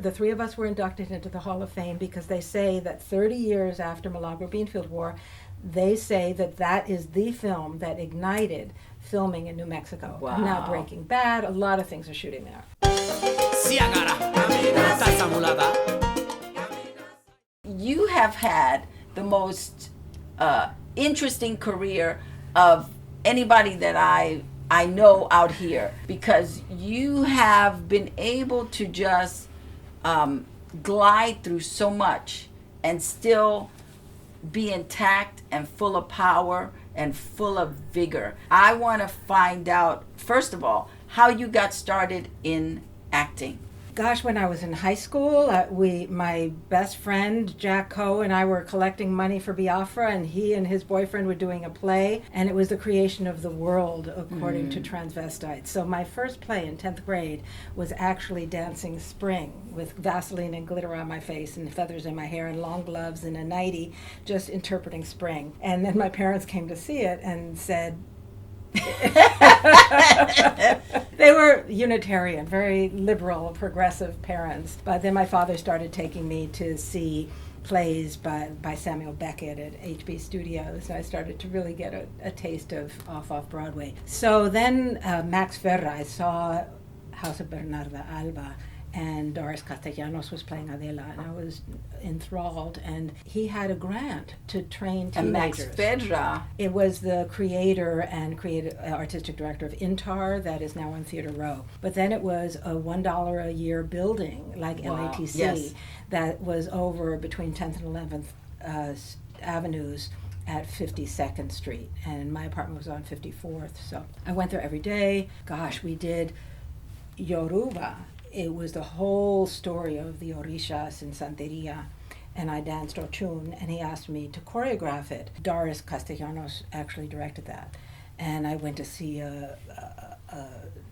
The three of us were inducted into the Hall of Fame because they say that 30 years after Milagro Beanfield War, they say that that is the film that ignited filming in New Mexico. Wow. And now Breaking Bad, a lot of things are shooting there. You have had the most interesting career of anybody that I know out here, because you have been able to just glide through so much and still be intact and full of power and full of vigor. I want to find out, first of all, how you got started in acting. Gosh, when I was in high school, my best friend, Jack Coe, and I were collecting money for Biafra, and he and his boyfriend were doing a play, and it was the creation of the world according to transvestites. So my first play in 10th grade was actually Dancing Spring, with Vaseline and glitter on my face and feathers in my hair and long gloves and a nightie, just interpreting spring. And then my parents came to see it and said, they were Unitarian, very liberal, progressive parents. But then my father started taking me to see plays by Samuel Beckett at HB Studios. And I started to really get a taste of off Broadway. So then Max Ferra, I saw House of Bernarda Alba, and Doris Castellanos was playing Adela, and I was enthralled. And he had a grant to train teenagers. And Max Ferra. It was the creator and artistic director of Intar, that is now on Theater Row. But then it was a $1 a year building, like Wow. LATC, Yes. that was over between 10th and 11th Avenues at 52nd Street. And my apartment was on 54th. So I went there every day. Gosh, we did Yoruba. It was the whole story of the Orishas in Santeria, and I danced Ochun, and he asked me to choreograph it. Doris Castellanos actually directed that, and I went to see a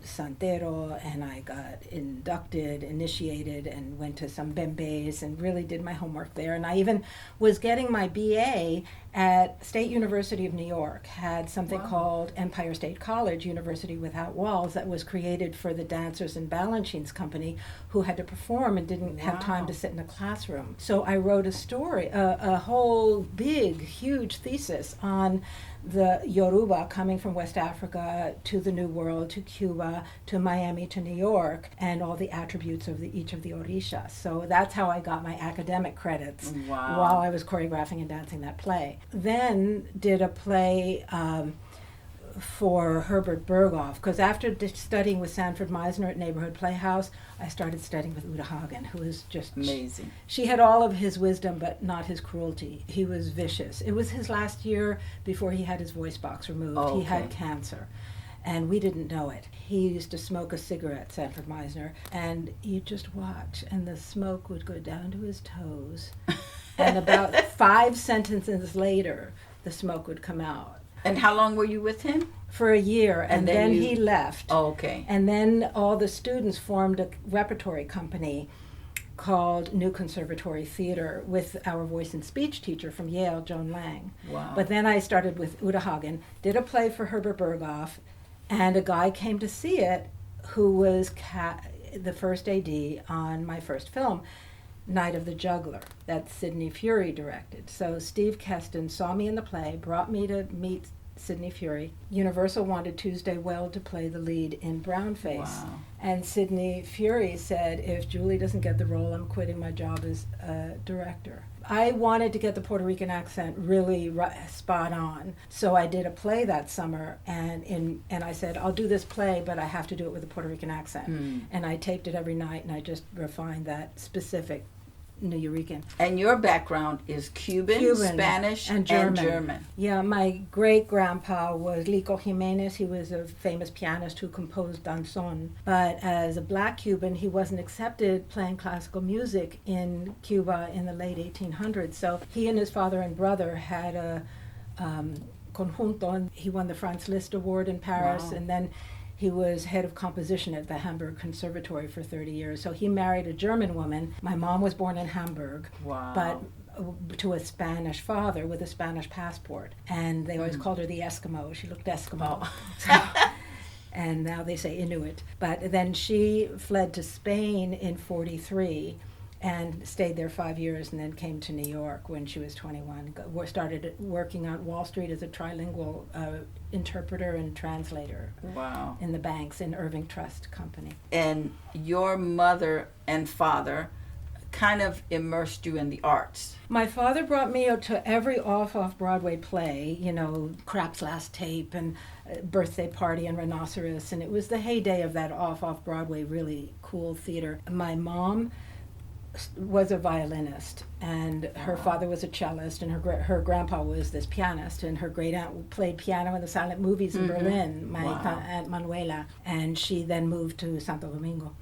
Santero, and I got initiated, and went to some bembes, and really did my homework there. And I even was getting my BA at State University of New York, had something called Empire State College, University Without Walls, that was created for the dancers in Balanchine's company who had to perform and didn't have time to sit in a classroom. So I wrote a story, a whole big, huge thesis on the Yoruba coming from West Africa to the New World, to Cuba, to Miami, to New York, and all the attributes of each of the Orishas. So that's how I got my academic credits while I was choreographing and dancing that play. Then did a play for Herbert Berghoff, because after studying with Sanford Meisner at Neighborhood Playhouse, I started studying with Uta Hagen, who was just amazing. She had all of his wisdom, but not his cruelty. He was vicious. It was his last year before he had his voice box removed. Oh, okay. He had cancer, and we didn't know it. He used to smoke a cigarette, Sanford Meisner, and you'd just watch, and the smoke would go down to his toes, and about 5 sentences later, the smoke would come out. And how long were you with him? For a year, and then he left. Oh, okay. And then all the students formed a repertory company called New Conservatory Theater with our voice and speech teacher from Yale, Joan Lang. Wow. But then I started with Uta Hagen, did a play for Herbert Berghoff, and a guy came to see it who was the first AD on my first film, Night of the Juggler, that Sidney Furie directed. So Steve Keston saw me in the play, brought me to meet Sidney Furie. Universal wanted Tuesday Weld to play the lead in Brownface. Wow. And Sidney Furie said, if Julie doesn't get the role, I'm quitting my job as a director. I wanted to get the Puerto Rican accent really spot on. So I did a play that summer, and I said, I'll do this play, but I have to do it with a Puerto Rican accent. And I taped it every night, and I just refined that specific Nuyorican. And your background is Cuban, Spanish, and German. Yeah, my great-grandpa was Lico Jimenez. He was a famous pianist who composed danzón. But as a black Cuban, he wasn't accepted playing classical music in Cuba in the late 1800s. So he and his father and brother had a conjunto, and he won the Franz Liszt Award in Paris, and then he was head of composition at the Hamburg Conservatory for 30 years. So he married a German woman. My mom was born in Hamburg, but to a Spanish father with a Spanish passport. And they always called her the Eskimo. She looked Eskimo. and now they say Inuit. But then she fled to Spain in 43 and stayed there 5 years, and then came to New York when she was 21. Started working on Wall Street as a trilingual interpreter and translator. Wow. In the banks in Irving Trust Company. And your mother and father kind of immersed you in the arts. My father brought me to every off-Broadway play, Crap's Last Tape and Birthday Party and Rhinoceros, and it was the heyday of that off-Broadway really cool theater. My mom was a violinist, and her father was a cellist, and her grandpa was this pianist, and her great aunt played piano in the silent movies in Berlin, my Aunt Manuela, and she then moved to Santo Domingo.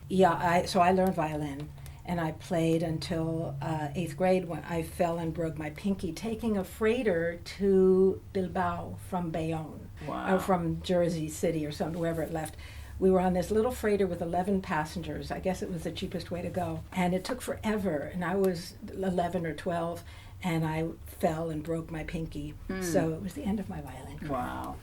So I learned violin, and I played until 8th grade when I fell and broke my pinky taking a freighter to Bilbao from Bayonne, or from Jersey City or something, wherever it left. We were on this little freighter with 11 passengers. I guess it was the cheapest way to go. And it took forever. And I was 11 or 12, and I fell and broke my pinky. So it was the end of my violin career. Wow.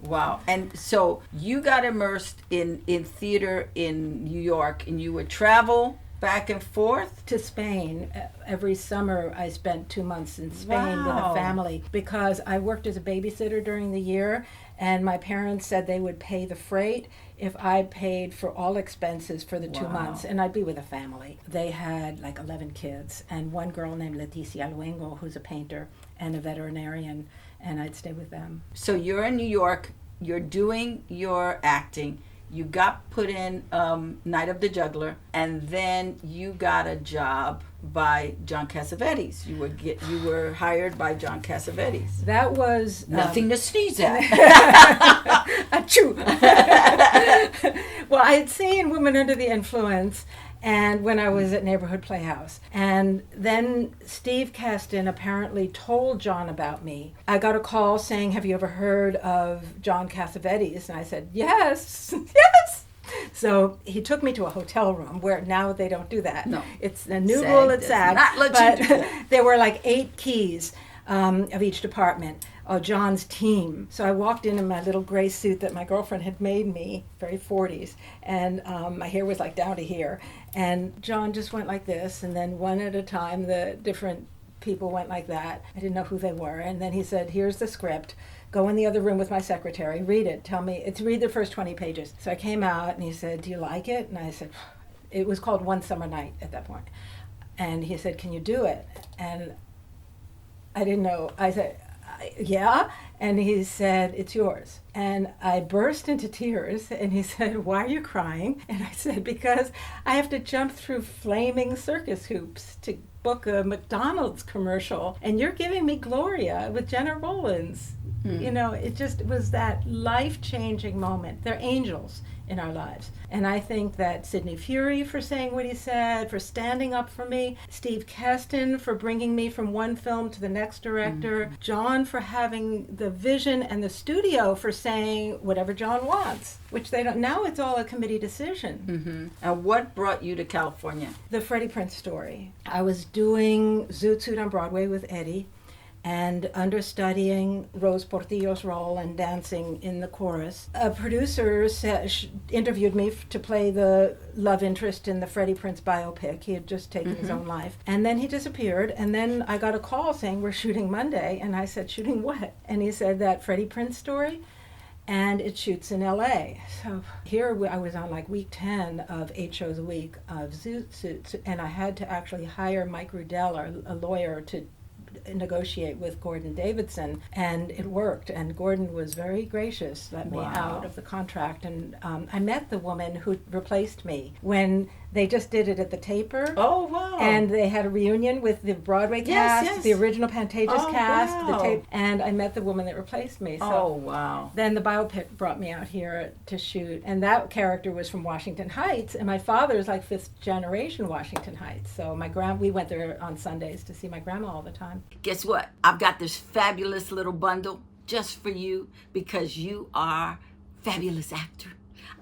Wow. And so you got immersed in theater in New York, and you would travel back and forth? To Spain. Every summer I spent 2 months in Spain with a family, because I worked as a babysitter during the year, and my parents said they would pay the freight if I paid for all expenses for the 2 months, and I'd be with a family. They had like 11 kids, and one girl named Leticia Luengo, who's a painter and a veterinarian, and I'd stay with them. So you're in New York, you're doing your acting, you got put in Night of the Juggler, and then you got a job by John Cassavetes. You were hired by John Cassavetes. That was nothing to sneeze at. Achoo! Well, I had seen Women Under the Influence, and when I was at Neighborhood Playhouse, and then Steve Caston apparently told John about me. I got a call saying, "Have you ever heard of John Cassavetes?" And I said, "Yes, yes." So he took me to a hotel room where now they don't do that. No. It's a new rule at SAG. But there were like 8 keys of each department. John's team. So I walked in my little gray suit that my girlfriend had made me, very 40s, and my hair was like down to here. And John just went like this, and then one at a time the different people went like that. I didn't know who they were. And then he said, "Here's the script. Go in the other room with my secretary, read it, read the first 20 pages. So I came out, and he said, "Do you like it?" And I said, it was called One Summer Night at that point. And he said, "Can you do it?" And I didn't know. I said, "Yeah." And he said, "It's yours." And I burst into tears, and he said, "Why are you crying?" And I said, "Because I have to jump through flaming circus hoops to book a McDonald's commercial, and you're giving me Gloria with Gena Rowlands." It just was that life-changing moment. They're angels in our lives. And I think that Sidney Furie for saying what he said, for standing up for me, Steve Caston for bringing me from one film to the next director, John for having the vision, and the studio for saying whatever John wants, which they don't. Now it's all a committee decision. And what brought you to California? The Freddie Prinze story. I was doing Zoot Suit on Broadway with Eddie, and understudying Rose Portillo's role and dancing in the chorus. A producer interviewed me to play the love interest in the Freddie Prinze biopic. He had just taken his own life. And then he disappeared, and then I got a call saying, "We're shooting Monday." And I said, "Shooting what?" And he said, "That Freddie Prinze story, and it shoots in LA." So here I was on like week 10 of 8 shows a week of Zoot Suits, and I had to actually hire Mike Rudell, a lawyer, to negotiate with Gordon Davidson, and it worked, and Gordon was very gracious, let me out of the contract, and I met the woman who replaced me when they just did it at the Taper. Oh, wow. And they had a reunion with the Broadway cast, the original Pantages cast, the tape, and I met the woman that replaced me. So then the biopic brought me out here to shoot, and that character was from Washington Heights, and my father's like 5th generation Washington Heights. So we went there on Sundays to see my grandma all the time. Guess what? I've got this fabulous little bundle just for you, because you are a fabulous actor.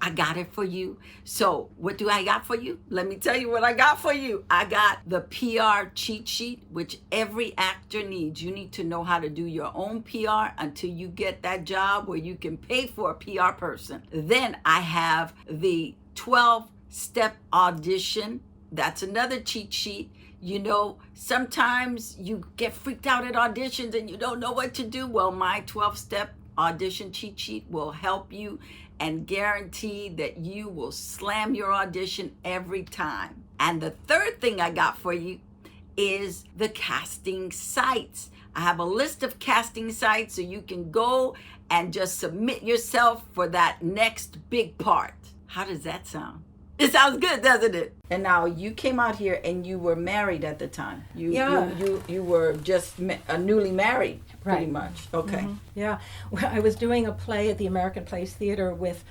I got it for you. So what do I got for you? Let me tell you what I got for you. I got the PR cheat sheet, which every actor needs. You need to know how to do your own PR until you get that job where you can pay for a PR person. Then I have the 12-step audition. That's another cheat sheet. You know, sometimes you get freaked out at auditions and you don't know what to do. Well, my 12-step audition cheat sheet will help you and guarantee that you will slam your audition every time. And the third thing I got for you is the casting sites. I have a list of casting sites so you can go and just submit yourself for that next big part. How does that sound? It sounds good, doesn't it? And now you came out here and you were married at the time. You were just newly married, pretty Right. much. Okay. Mm-hmm. Yeah. Well, I was doing a play at the American Place Theater with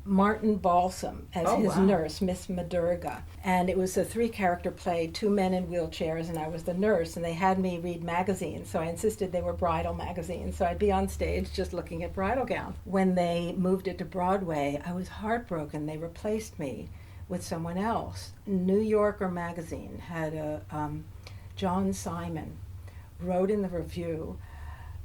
Martin Balsam as his nurse, Miss Madurga. And it was a 3-character play, 2 men in wheelchairs, and I was the nurse, and they had me read magazines, so I insisted they were bridal magazines, so I'd be on stage just looking at bridal gowns. When they moved it to Broadway, I was heartbroken. They replaced me with someone else. New Yorker magazine had a John Simon wrote in the review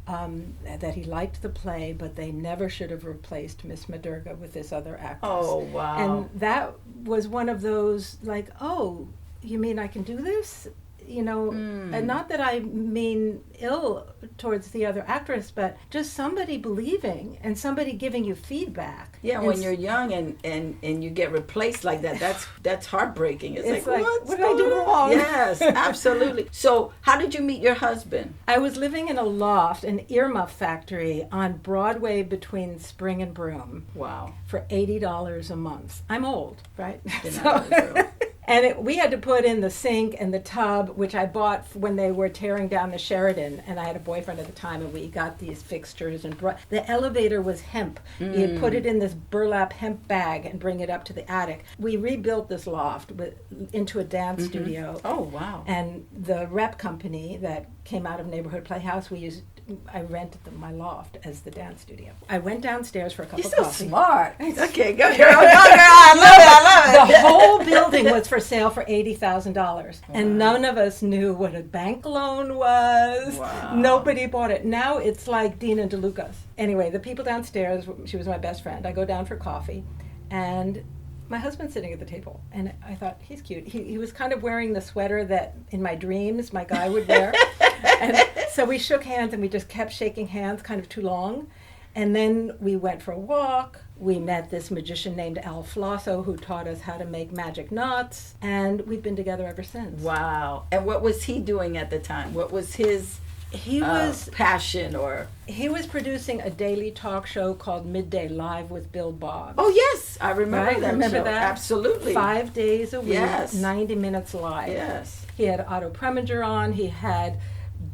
that he liked the play, but they never should have replaced Miss Madurga with this other actress. Oh, wow. And that was one of those, like, oh, you mean I can do this? You know, and not that I mean ill towards the other actress, but just somebody believing and somebody giving you feedback. Yeah, And when you're young and you get replaced like that, that's heartbreaking. It's like what did I do wrong? Yes, absolutely. So how did you meet your husband? I was living in a loft, an earmuff factory on Broadway between Spring and Broome Wow. for $80 a month. I'm old, right? You're So- not really real. And we had to put in the sink and the tub, which I bought when they were tearing down the Sheridan. And I had a boyfriend at the time, and we got these fixtures. And the elevator was hemp. You'd put it in this burlap hemp bag and bring it up to the attic. We rebuilt this loft into a dance studio. Oh, wow. And the rep company that came out of Neighborhood Playhouse, I rented my loft as the dance studio. I went downstairs for a cup You're of so coffee. smart. Okay, go girl. Go girl. I love it. The whole building was for sale for $80,000, and none of us knew what a bank loan was. Wow. Nobody bought it. Now it's like Dina DeLuca's. Anyway, the people downstairs, she was my best friend. I go down for coffee, and my husband's sitting at the table, and I thought, he's cute. He was kind of wearing the sweater that in my dreams my guy would wear. And so we shook hands, and we just kept shaking hands kind of too long. And then we went for a walk. We met this magician named Al Flosso who taught us how to make magic knots, and we've been together ever since. Wow. And what was he doing at the time? What was his He was passion or? he was producing a daily talk show called Midday Live with Bill Boggs. Oh, yes. I remember Right? that Remember show. that? Absolutely. 5 days a week, Yes. 90 minutes live. Yes. He had Otto Preminger on. He had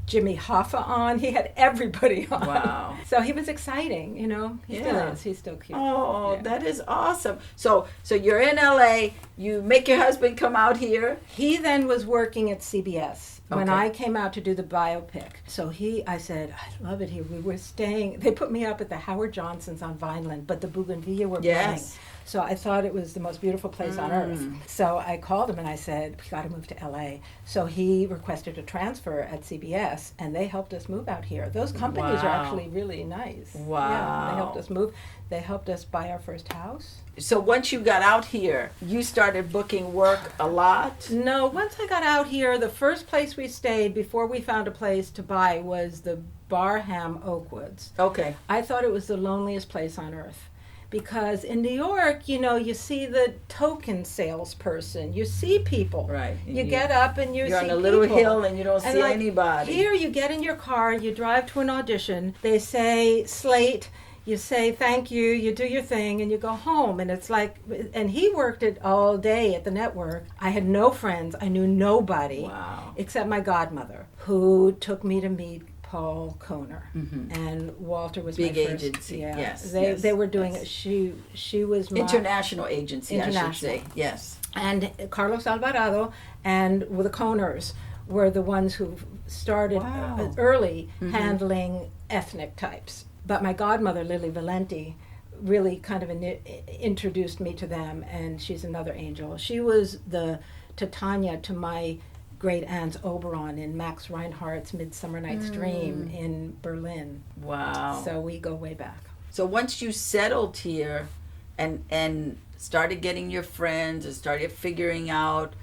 Jimmy Hoffa on. He had everybody on. Wow. So he was exciting, you know. He still Yeah. is. He's still cute. Oh, Yeah. that is awesome. So you're in LA, you make your husband come out here. He then was working at CBS when Okay. I came out to do the biopic. So I said, I love it here. We were staying, they put me up at the Howard Johnsons on Vineland, but the Bougainvillea were playing. Yes. So I thought it was the most beautiful place on earth. So I called him and I said, we got to move to LA. So he requested a transfer at CBS, and they helped us move out here. Those companies are Wow. actually really nice. Yeah, Wow. they helped us move. They helped us buy our first house. So once you got out here, you started booking work a lot? No, once I got out here, the first place we stayed before we found a place to buy was the Barham Oakwoods. Okay. I thought it was the loneliest place on earth. Because in New York, you know, you see the token salesperson. You see people. Right. You get up and you You're see on a little people. hill and you don't And see like, anybody. Here you get in your car, you drive to an audition, they say slate, you say thank you, you do your thing, and you go home. And it's like, and he worked it all day at the network. I had no friends, I knew nobody Wow. except my godmother, who took me to meet Paul Kohner. And Walter was Big my first, agency, yeah. yes, They yes, they were doing yes. she was my International agency, I should International. say. Yes. and Carlos Alvarado and the Coners were the ones who started Wow. early handling ethnic types. But my godmother, Lily Valenti, really kind of introduced me to them, and she's another angel. She was the Titania to my great aunt's Oberon in Max Reinhardt's Midsummer Night's Dream in Berlin. Wow. So we go way back. So once you settled here and started getting your friends and started figuring out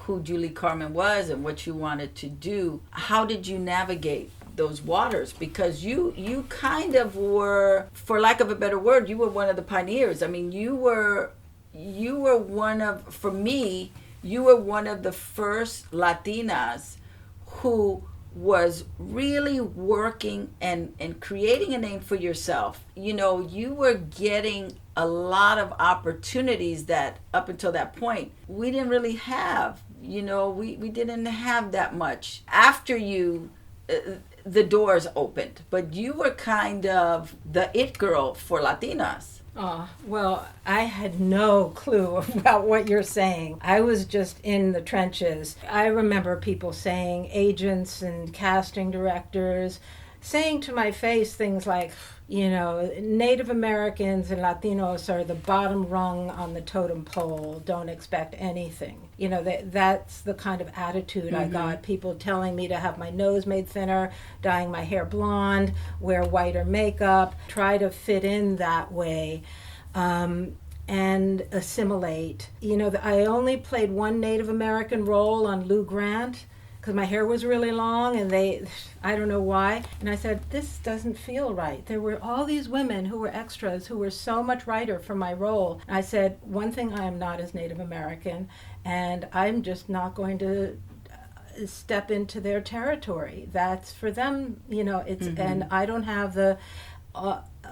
who Julie Carmen was and what you wanted to do, how did you navigate those waters? Because you kind of were, for lack of a better word, you were one of the pioneers. I mean, you were one of, for me, you were one of the first Latinas who was really working and creating a name for yourself. You know, you were getting a lot of opportunities that up until that point we didn't really have. You know, we didn't have that much. After you, the doors opened, but you were kind of the it girl for Latinas. Well, I had no clue about what you're saying. I was just in the trenches. I remember people saying, agents and casting directors, saying to my face things like, you know, Native Americans and Latinos are the bottom rung on the totem pole. Don't expect anything. You know, that's the kind of attitude I got. People telling me to have my nose made thinner, dyeing my hair blonde, wear whiter makeup, try to fit in that way, and assimilate. You know, I only played one Native American role on Lou Grant, because my hair was really long, and I don't know why. And I said, this doesn't feel right. There were all these women who were extras who were so much righter for my role. And I said, one thing, I am not as Native American, and I'm just not going to step into their territory. That's for them, you know, and I don't have the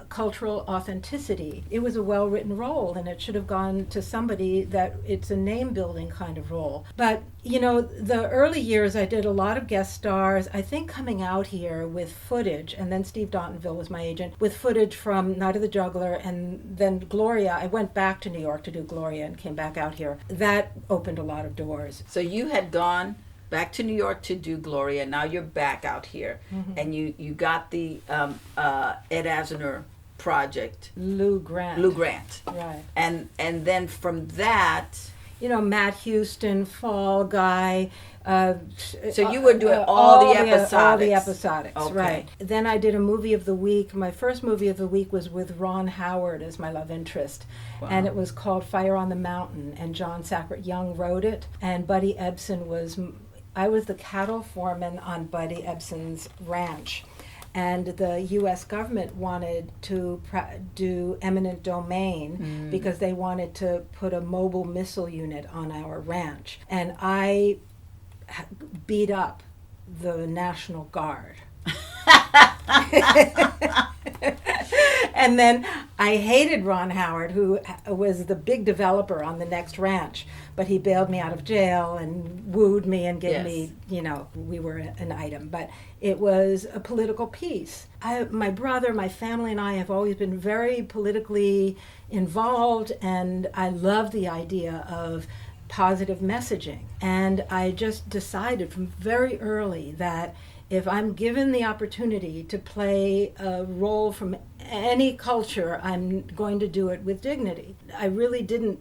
cultural authenticity. It was a well-written role, and it should have gone to somebody that it's a name-building kind of role. But, you know, the early years I did a lot of guest stars, I think coming out here with footage, and then Steve Dontonville was my agent, with footage from Night of the Juggler, and then Gloria. I went back to New York to do Gloria and came back out here. That opened a lot of doors. So you had gone back to New York to do Gloria. Now you're back out here, and you got the Ed Asner project. Lou Grant. Right. And then from that, you know, Matt Houston, Fall Guy. So you were doing all the episodics. All the episodics, okay. Right. Then I did a movie of the week. My first movie of the week was with Ron Howard as my love interest. Wow. And it was called Fire on the Mountain, and John Sackett Young wrote it, and Buddy Ebsen I was the cattle foreman on Buddy Ebsen's ranch. And the U.S. government wanted to do eminent domain because they wanted to put a mobile missile unit on our ranch. And I beat up the National Guard. And then I hated Ron Howard, who was the big developer on the next ranch, but he bailed me out of jail and wooed me and gave me, you know, we were an item. But it was a political piece. My brother, my family, and I have always been very politically involved, and I love the idea of positive messaging. And I just decided from very early that if I'm given the opportunity to play a role from any culture, I'm going to do it with dignity. I really didn't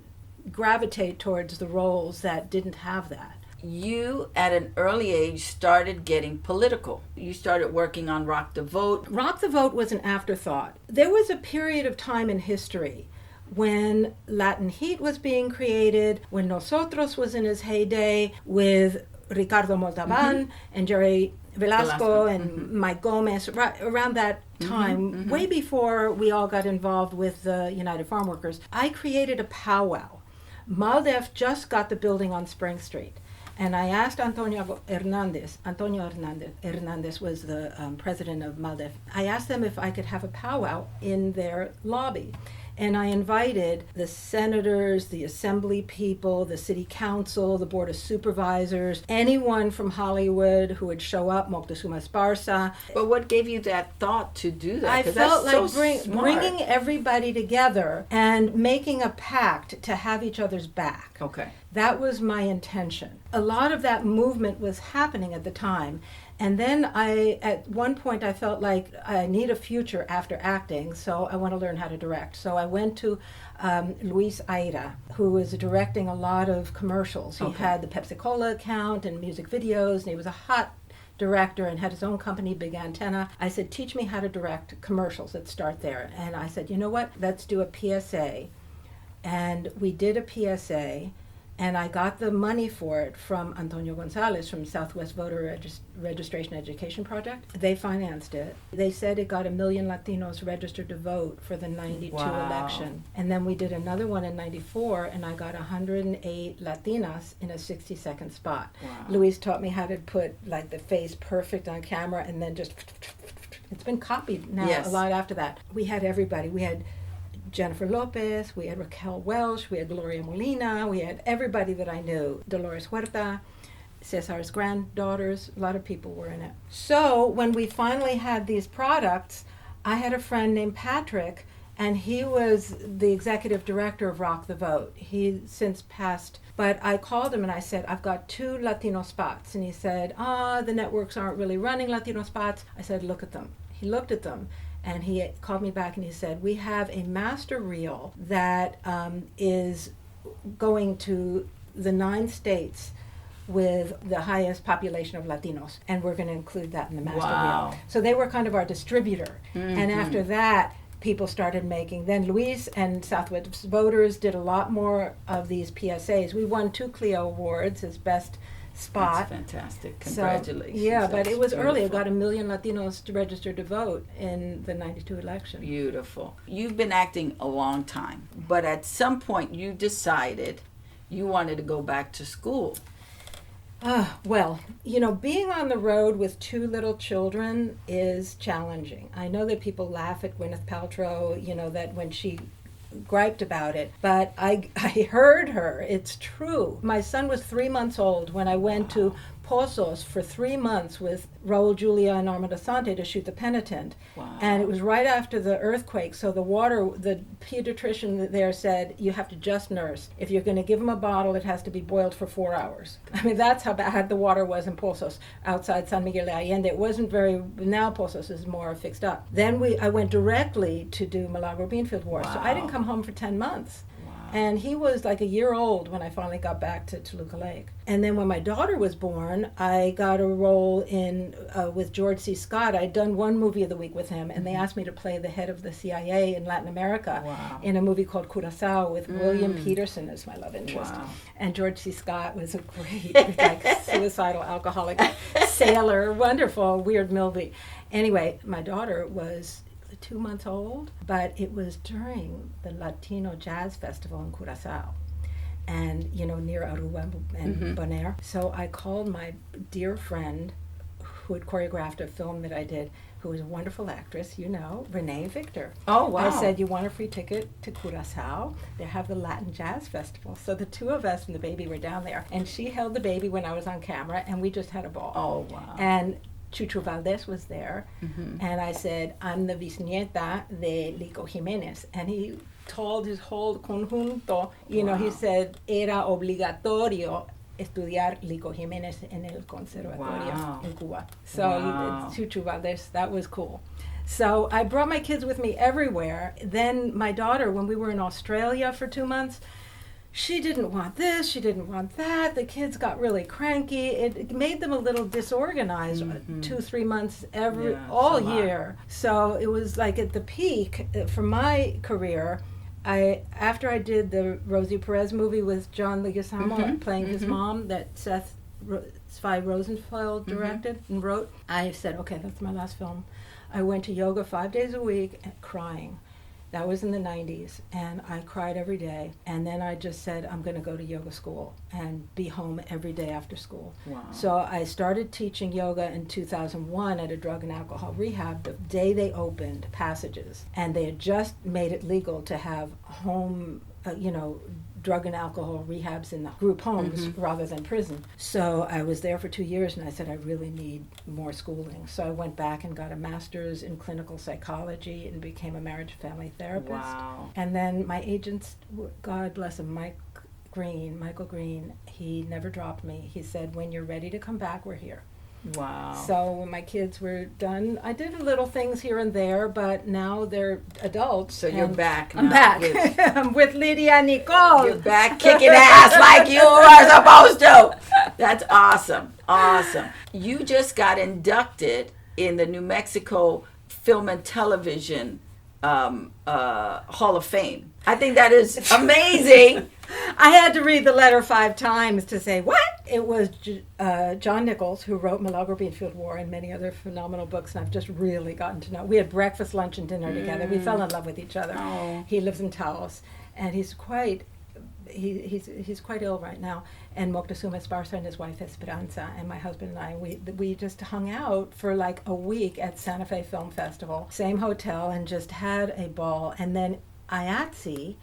gravitate towards the roles that didn't have that. You, at an early age, started getting political. You started working on Rock the Vote. Rock the Vote was an afterthought. There was a period of time in history when Latin Heat was being created, when Nosotros was in his heyday, with Ricardo Montalban and Jerry Velasco and Mike Gomez, right around that time, way before we all got involved with the United Farm Workers. I created a powwow. MALDEF just got the building on Spring Street. And I asked Antonio Hernandez was the president of MALDEF. I asked them if I could have a powwow in their lobby. And I invited the senators, the assembly people, the city council, the board of supervisors, anyone from Hollywood who would show up, Moctezuma Esparza. But what gave you that thought to do that? I felt like so bringing everybody together and making a pact to have each other's back. Okay. That was my intention. A lot of that movement was happening at the time. And then at one point, I felt like I need a future after acting, so I want to learn how to direct. So I went to Luis Aira, who was directing a lot of commercials. He had the Pepsi Cola account and music videos, and he was a hot director and had his own company, Big Antenna. I said, teach me how to direct commercials. Let's start there. And I said, you know what? Let's do a PSA. And we did a PSA. And I got the money for it from Antonio Gonzalez from Southwest Voter Registration Education Project. They financed it. They said it got 1 million Latinos registered to vote for the 92 election. And then we did another one in 94, and I got 108 Latinas in a 60-second spot. Wow. Luis taught me how to put like the face perfect on camera, and then just, it's been copied now a lot after that. We had everybody. We had Jennifer Lopez, we had Raquel Welch, we had Gloria Molina, we had everybody that I knew. Dolores Huerta, Cesar's granddaughters, a lot of people were in it. So when we finally had these products, I had a friend named Patrick, and he was the executive director of Rock the Vote. He since passed, but I called him and I said, I've got 2 Latino spots. And he said, the networks aren't really running Latino spots. I said, look at them. He looked at them. And he called me back and he said, we have a master reel that is going to the 9 states with the highest population of Latinos. And we're going to include that in the master reel. So they were kind of our distributor. And after that, people started making. Then Luis and Southwest Voters did a lot more of these PSAs. We won 2 Clio Awards as best spot. That's fantastic. Congratulations. So, but That's it was beautiful. early. It got 1 million Latinos to register to vote in the 92 election. Beautiful. You've been acting a long time, but at some point you decided you wanted to go back to school. Well, being on the road with 2 little children is challenging. I know that people laugh at Gwyneth Paltrow, that when she griped about it, but I heard her. It's true. My son was 3 months old when I went to Pozos for 3 months with Raul Julia and Armando Sante to shoot The Penitent. Wow. And it was right after the earthquake, so the pediatrician there said, you have to just nurse. If you're going to give him a bottle, it has to be boiled for 4 hours. I mean, that's how bad the water was in Pozos, outside San Miguel de Allende. It wasn't now Pozos is more fixed up. Then I went directly to do Milagro Beanfield War, so I didn't come home for 10 months. And he was like a year old when I finally got back to Toluca Lake. And then when my daughter was born, I got a role with George C. Scott. I'd done 1 movie of the week with him, and they asked me to play the head of the CIA in Latin America in a movie called Curaçao with William Peterson as my love interest. And George C. Scott was a great, suicidal alcoholic sailor, wonderful, weird movie. Anyway, my daughter was 2 months old, but it was during the Latino Jazz Festival in Curaçao, and near Aruba and Bonaire. So I called my dear friend who had choreographed a film that I did, who was a wonderful actress, Renee Victor. Oh, wow. I said, you want a free ticket to Curaçao? They have the Latin Jazz Festival. So the 2 of us and the baby were down there, and she held the baby when I was on camera, and we just had a ball. Oh, wow. And Chucho Valdez was there, and I said, I'm the bisnieta de Lico Jimenez. And he told his whole conjunto, he said, era obligatorio estudiar Lico Jimenez en el conservatorio in Cuba. So Chucho Valdez, that was cool. So I brought my kids with me everywhere. Then my daughter, when we were in Australia for 2 months, she didn't want this, she didn't want that. The kids got really cranky. It made them a little disorganized 2-3 months all year. So it was like at the peak for my career. After I did the Rosie Perez movie with John Leguizamo playing his mom that Seth Zwei Rosenfeld directed and wrote, I said, okay, that's my last film. I went to yoga 5 days a week crying. That was in the 90s, and I cried every day. And then I just said, I'm going to go to yoga school and be home every day after school. Wow. So I started teaching yoga in 2001 at a drug and alcohol rehab the day they opened Passages. And they had just made it legal to have home, drug and alcohol rehabs in the group homes rather than prison. So I was there for 2 years, and I said, I really need more schooling. So I went back and got a master's in clinical psychology and became a marriage and family therapist. Wow. And then my agents, God bless them, Mike Michael Green, he never dropped me. He said, when you're ready to come back, we're here. Wow. So when my kids were done, I did little things here and there, but now they're adults. So you're back now. I'm back. I'm with Lydia and Nicole. You're back kicking ass like you are supposed to. That's awesome. Awesome. You just got inducted in the New Mexico Film and Television Hall of Fame. I think that is amazing. I had to read the letter 5 times to say, what? It was John Nichols, who wrote Milagro Beanfield War and many other phenomenal books, and I've just really gotten to know. We had breakfast, lunch, and dinner together. We fell in love with each other. Oh. He lives in Taos, and he's quite ill right now. And Moctezuma Esparza and his wife Esperanza and my husband and I, we just hung out for like a week at Santa Fe Film Festival, same hotel, and just had a ball. And then IATSE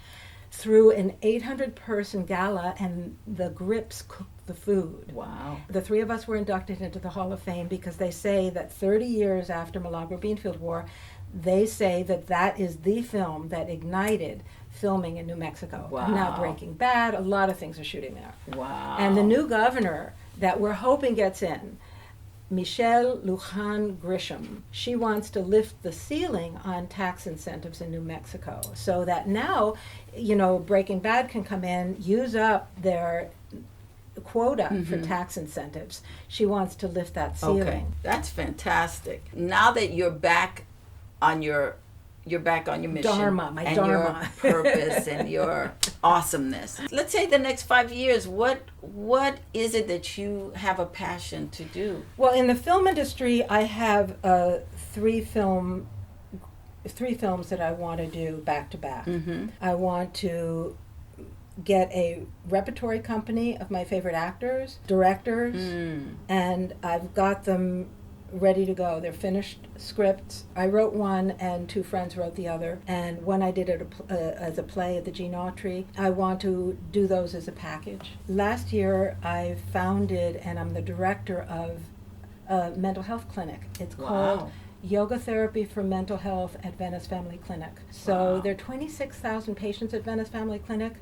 threw an 800-person gala, and the Grips cooked the food. Wow. The 3 of us were inducted into the Hall of Fame because they say that 30 years after Milagro Beanfield War, they say that that is the film that ignited filming in New Mexico. Wow. Now Breaking Bad, a lot of things are shooting there. Wow. And the new governor that we're hoping gets in, Michelle Lujan Grisham, she wants to lift the ceiling on tax incentives in New Mexico so that now, Breaking Bad can come in, use up their quota for tax incentives. She wants to lift that ceiling. Okay, that's fantastic. Now that you're back on your mission, Dharma, my and Dharma. your purpose and your awesomeness. Let's say the next 5 years, what is it that you have a passion to do? Well, in the film industry, I have 3 films that I want to do back to back. I want to get a repertory company of my favorite actors, directors, and I've got them ready to go. They're finished scripts. I wrote one and 2 friends wrote the other, and one I did it as a play at the Gene Autry. I want to do those as a package. Last year I founded and I'm the director of a mental health clinic. It's called Yoga Therapy for Mental Health at Venice Family Clinic. So there are 26,000 patients at Venice Family Clinic.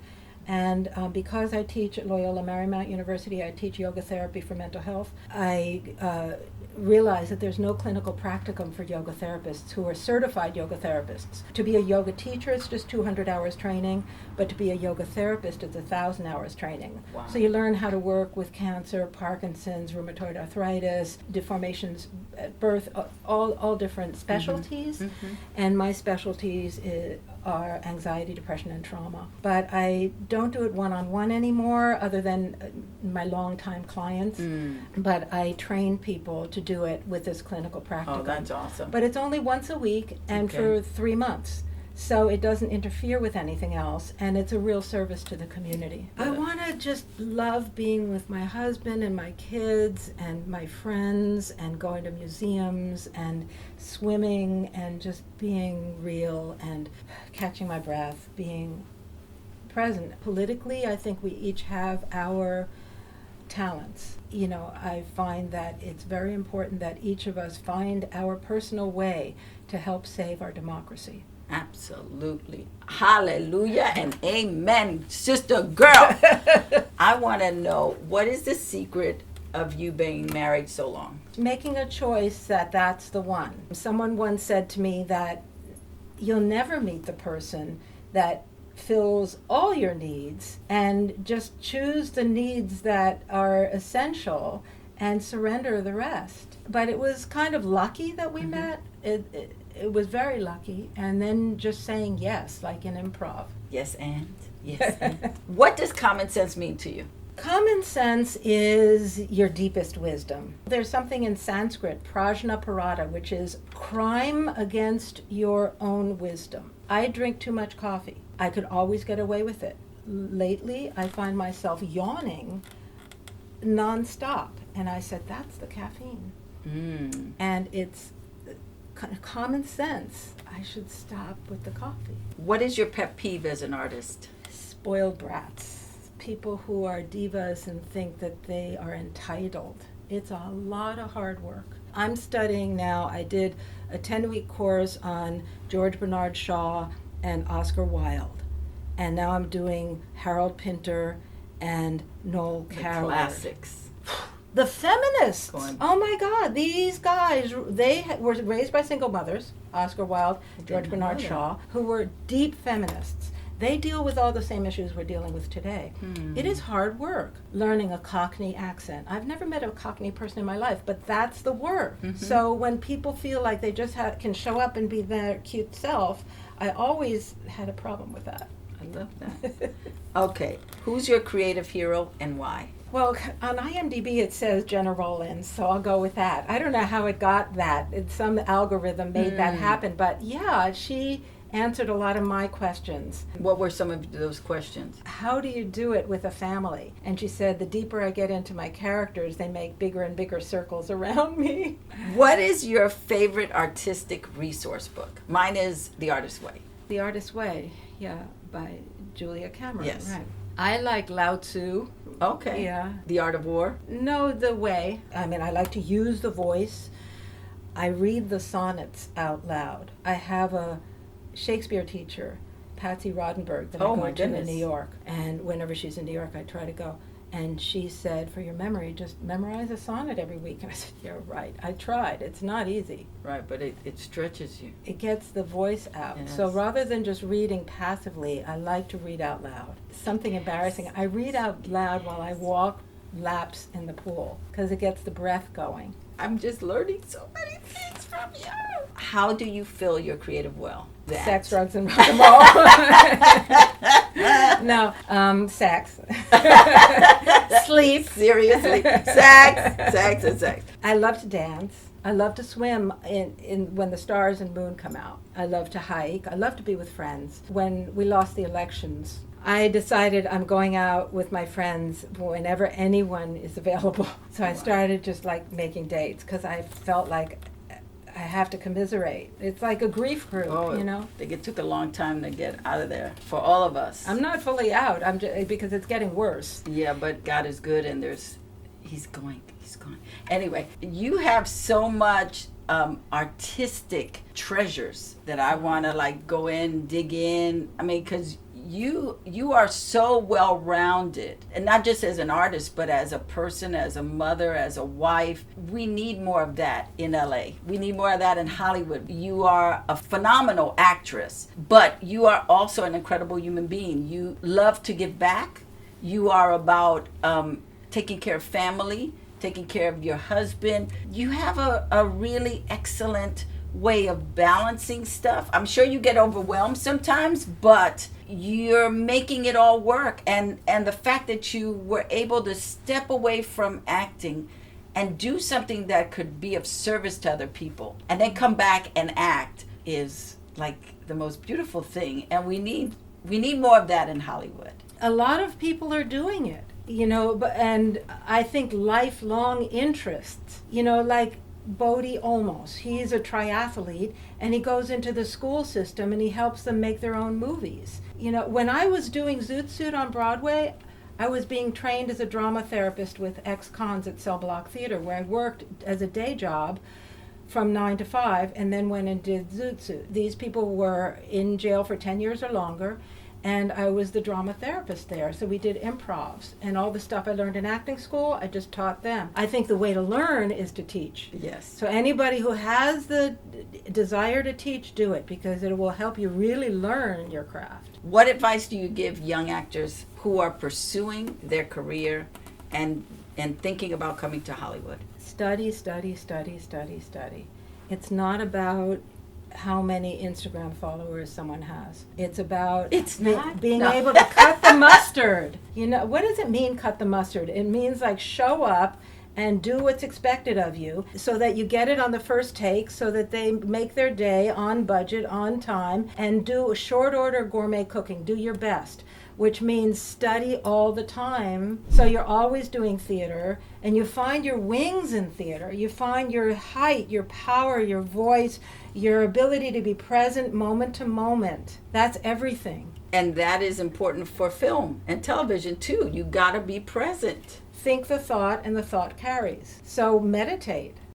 And because I teach at Loyola Marymount University, I teach yoga therapy for mental health. I realize that there's no clinical practicum for yoga therapists who are certified yoga therapists. To be a yoga teacher, it's just 200 hours training, but to be a yoga therapist, it's 1,000 hours training. Wow. So you learn how to work with cancer, Parkinson's, rheumatoid arthritis, deformations at birth, all different specialties. And my specialties are anxiety, depression, and trauma. But I don't do it one-on-one anymore, other than my longtime clients. But I train people to do it with this clinical practice. Oh, that's awesome. But it's only once a week and for 3 months. So it doesn't interfere with anything else, and it's a real service to the community. I want to just love being with my husband and my kids and my friends and going to museums and swimming and just being real and catching my breath, being present. Politically, I think we each have our talents. I find that it's very important that each of us find our personal way to help save our democracy. Absolutely. Hallelujah and amen, sister girl. I want to know, what is the secret of you being married so long? Making a choice that's the one. Someone once said to me that you'll never meet the person that fills all your needs, and just choose the needs that are essential and surrender the rest. But it was kind of lucky that we met. It was very lucky, and then just saying yes, like in improv. Yes, and? Yes, and. What does common sense mean to you? Common sense is your deepest wisdom. There's something in Sanskrit, prajna parata, which is crime against your own wisdom. I drink too much coffee. I could always get away with it. Lately, I find myself yawning nonstop, and I said, that's the caffeine. And it's common sense. I should stop with the coffee. What is your pet peeve as an artist? Spoiled brats. People who are divas and think that they are entitled. It's a lot of hard work. I'm studying now. I did a 10-week course on George Bernard Shaw and Oscar Wilde. And now I'm doing Harold Pinter and Noel The Coward. classics. The feminists. Going- Oh my God, these guys, were raised by single mothers, Oscar Wilde, George didn't Bernard know that. Shaw, who were deep feminists. They deal with all the same issues we're dealing with today. It is hard work learning a Cockney accent. I've never met a Cockney person in my life, but that's the work. So when people feel like they just can show up and be their cute self, I always had a problem with that. I love that. Okay, who's your creative hero and why? Well, on IMDb it says Gena Rowlands, so I'll go with that. I don't know how it got that. Some algorithm made that happen, but yeah, she answered a lot of my questions. What were some of those questions? How do you do it with a family? And she said, the deeper I get into my characters, they make bigger and bigger circles around me. What is your favorite artistic resource book? Mine is The Artist's Way. The Artist's Way, yeah, by Julia Cameron. Yes. Right. I like Lao Tzu. Okay. Yeah. The Art of War. No, the way. I mean, I like to use the voice. I read the sonnets out loud. I have a Shakespeare teacher, Patsy Rodenberg, that I Oh, go my to in goodness. New York. And whenever she's in New York, I try to go. And she said, for your memory, just memorize a sonnet every week. And I said, you're right. I tried. It's not easy. Right, but it stretches you. It gets the voice out. Yes. So rather than just reading passively, I like to read out loud. Something embarrassing. I read out loud while I walk laps in the pool because it gets the breath going. I'm just learning so many things from you. How do you fill your creative well? That. Sex, drugs, and rock and roll. No, sex. Sleep. Seriously. Sex, and sex. I love to dance. I love to swim in when the stars and moon come out. I love to hike. I love to be with friends. When we lost the elections, I decided I'm going out with my friends whenever anyone is available. So I started just like making dates because I felt like I have to commiserate. It's like a grief group, you know? I think it took a long time to get out of there for all of us. I'm not fully out. I'm just, because it's getting worse. Yeah, but God is good and he's going. Anyway, you have so much artistic treasures that I want to like go in, dig in. I mean, because you are so well-rounded, and not just as an artist, but as a person, as a mother, as a wife. We need more of that in LA. We need more of that in Hollywood. You are a phenomenal actress, but you are also an incredible human being. You love to give back. You are about taking care of family, taking care of your husband. You have a really excellent way of balancing stuff. I'm sure you get overwhelmed sometimes, but you're making it all work. And the fact that you were able to step away from acting and do something that could be of service to other people and then come back and act is like the most beautiful thing. And we need more of that in Hollywood. A lot of people are doing it, you know, and I think lifelong interests, you know, like Bodie Olmos. He's a triathlete and he goes into the school system and he helps them make their own movies. You know, when I was doing Zoot Suit on Broadway, I was being trained as a drama therapist with ex-cons at Cell Block Theater, where I worked as a day job from 9 to 5 and then went and did Zoot Suit. These people were in jail for 10 years or longer, and I was the drama therapist there. So we did improvs, and all the stuff I learned in acting school, I just taught them. I think the way to learn is to teach. Yes. So anybody who has the desire to teach, do it, because it will help you really learn your craft. What advice do you give young actors who are pursuing their career and thinking about coming to Hollywood? Study, study, study, study, study. It's not about how many Instagram followers someone has. It's about being able to cut the mustard. You know, what does it mean, cut the mustard? It means like show up and do what's expected of you so that you get it on the first take, so that they make their day on budget, on time, and do a short order gourmet cooking. Do your best, which means study all the time. So you're always doing theater, and you find your wings in theater. You find your height, your power, your voice, your ability to be present moment to moment. That's everything. And that is important for film and television too. You gotta be present. Think the thought and the thought carries. So meditate.